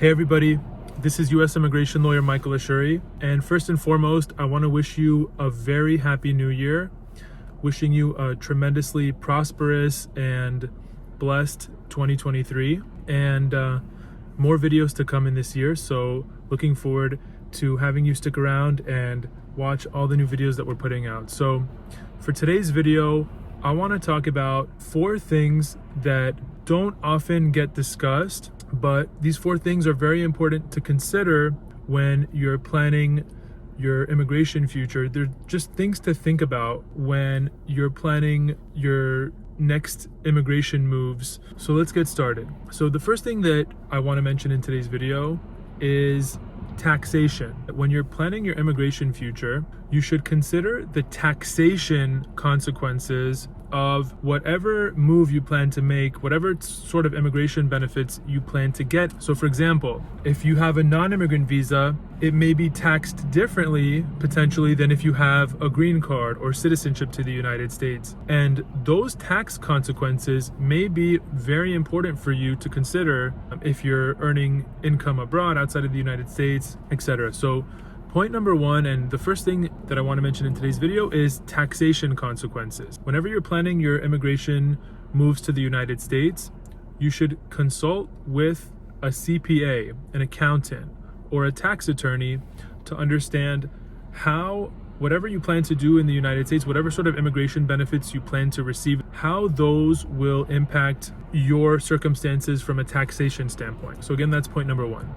Hey everybody, this is U.S. immigration lawyer Michael Ashoori, and first and foremost, I want to wish you a very happy new year, wishing you a tremendously prosperous and blessed 2023, and more videos to come in this year, so looking forward to having you stick around and watch all the new videos that we're putting out. So for today's video, I want to talk about 4 things that don't often get discussed, but these 4 things are very important to consider when you're planning your immigration future. They're just things to think about when you're planning your next immigration moves. So let's get started. So the first thing that I want to mention in today's video is taxation. When you're planning your immigration future, you should consider the taxation consequences of whatever move you plan to make, whatever sort of immigration benefits you plan to get. So for example, if you have a non-immigrant visa, it may be taxed differently potentially than if you have a green card or citizenship to the United States. And those tax consequences may be very important for you to consider if you're earning income abroad outside of the United States, etc. So point number 1, and the first thing that I want to mention in today's video, is taxation consequences. Whenever you're planning your immigration moves to the United States, you should consult with a CPA, an accountant, or a tax attorney to understand how whatever you plan to do in the United States, whatever sort of immigration benefits you plan to receive, how those will impact your circumstances from a taxation standpoint. So again, that's point number 1.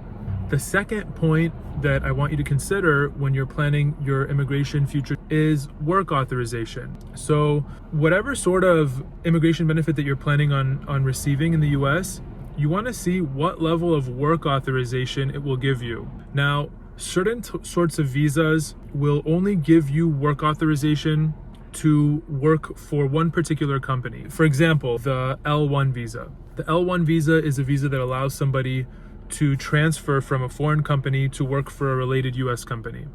The second point that I want you to consider when you're planning your immigration future is work authorization. So whatever sort of immigration benefit that you're planning on receiving in the US, you want to see what level of work authorization it will give you. Now, certain sorts of visas will only give you work authorization to work for one particular company. For example, the L1 visa. The L1 visa is a visa that allows somebody to transfer from a foreign company to work for a related US company.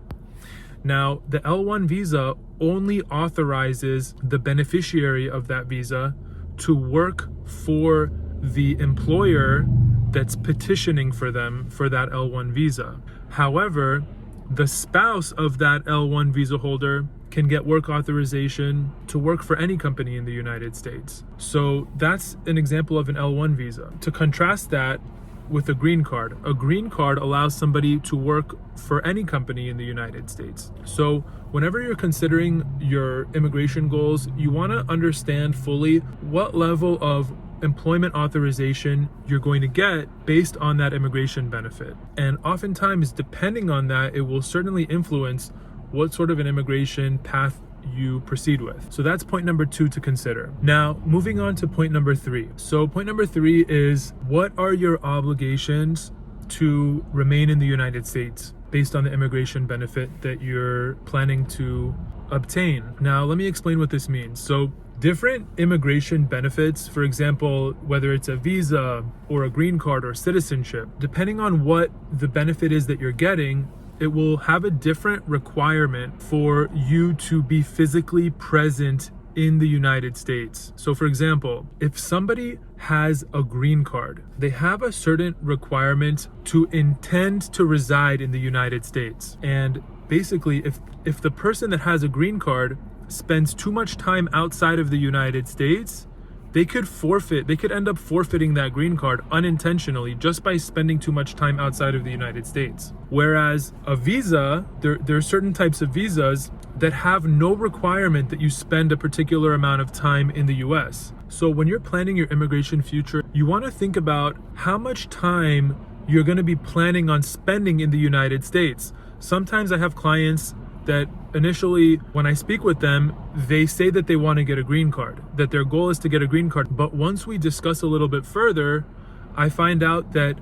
Now, the L1 visa only authorizes the beneficiary of that visa to work for the employer that's petitioning for them for that L1 visa. However, the spouse of that L1 visa holder can get work authorization to work for any company in the United States. So that's an example of an L1 visa. To contrast that with a green card allows somebody to work for any company in the United States. So whenever you're considering your immigration goals, you want to understand fully what level of employment authorization you're going to get based on that immigration benefit. And oftentimes, depending on that, it will certainly influence what sort of an immigration path you proceed with. So that's point number 2 to consider. Now, moving on to point number 3. So point number 3 is, what are your obligations to remain in the United States based on the immigration benefit that you're planning to obtain? Now, let me explain what this means. So different immigration benefits, for example, whether it's a visa or a green card or citizenship, depending on what the benefit is that you're getting, it will have a different requirement for you to be physically present in the United States. So for example, if somebody has a green card, they have a certain requirement to intend to reside in the United States. And basically, if the person that has a green card spends too much time outside of the United States, they could end up forfeiting that green card unintentionally just by spending too much time outside of the United States. Whereas a visa, there are certain types of visas that have no requirement that you spend a particular amount of time in the US. So when you're planning your immigration future, you want to think about how much time you're going to be planning on spending in the United States. Sometimes I have clients that initially, when I speak with them, they say that they want to get a green card, that their goal is to get a green card. But once we discuss a little bit further, I find out that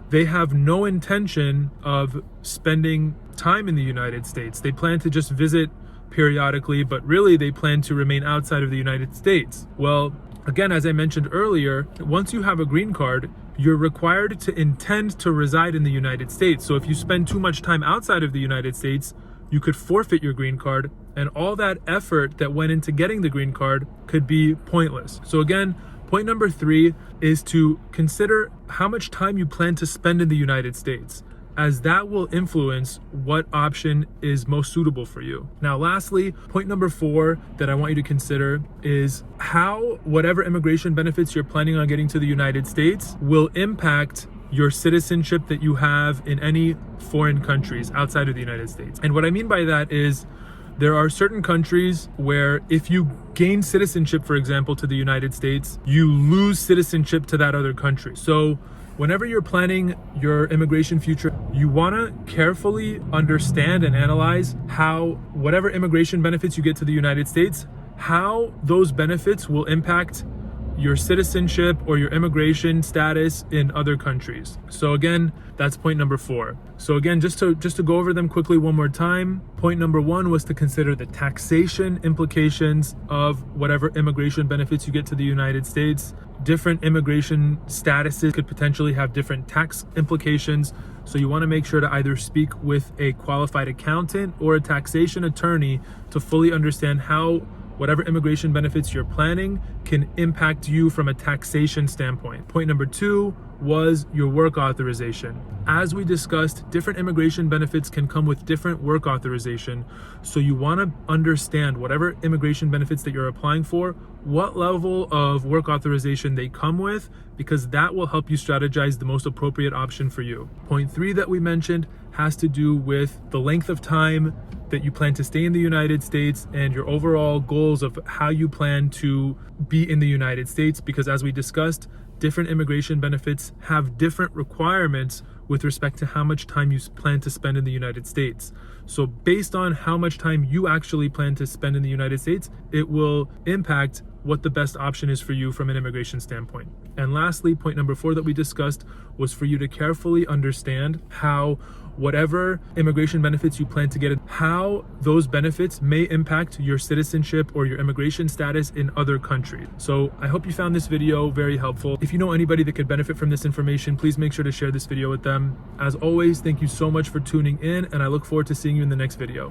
they have no intention of spending time in the United States. They plan to just visit periodically, but really they plan to remain outside of the United States. Well, again, as I mentioned earlier, once you have a green card, you're required to intend to reside in the United States. So if you spend too much time outside of the United States, you could forfeit your green card, and all that effort that went into getting the green card could be pointless. So again, Point number 3 is to consider how much time you plan to spend in the United States, as that will influence what option is most suitable for you. Now, lastly, point number 4 that I want you to consider is how whatever immigration benefits you're planning on getting to the United States will impact your citizenship that you have in any foreign countries outside of the United States. And what I mean by that is there are certain countries where if you gain citizenship, for example, to the United States, you lose citizenship to that other country. So whenever you're planning your immigration future, you want to carefully understand and analyze how whatever immigration benefits you get to the United States, how those benefits will impact your citizenship or your immigration status in other countries. So again, that's point number 4. So again, just to go over them quickly one more time. Point number 1 was to consider the taxation implications of whatever immigration benefits you get to the United States. Different immigration statuses could potentially have different tax implications. So you want to make sure to either speak with a qualified accountant or a taxation attorney to fully understand how whatever immigration benefits you're planning can impact you from a taxation standpoint. Point number 2 was your work authorization. As we discussed, different immigration benefits can come with different work authorization. So you want to understand whatever immigration benefits that you're applying for, what level of work authorization they come with, because that will help you strategize the most appropriate option for you. Point 3 that we mentioned has to do with the length of time that you plan to stay in the United States and your overall goals of how you plan to be in the United States, because as we discussed, different immigration benefits have different requirements with respect to how much time you plan to spend in the United States. So based on how much time you actually plan to spend in the United States, it will impact what the best option is for you from an immigration standpoint. And lastly, point number 4 that we discussed was for you to carefully understand how whatever immigration benefits you plan to get, how those benefits may impact your citizenship or your immigration status in other countries. So I hope you found this video very helpful. If you know anybody that could benefit from this information, please make sure to share this video with them. As always, thank you so much for tuning in, and I look forward to seeing you in the next video.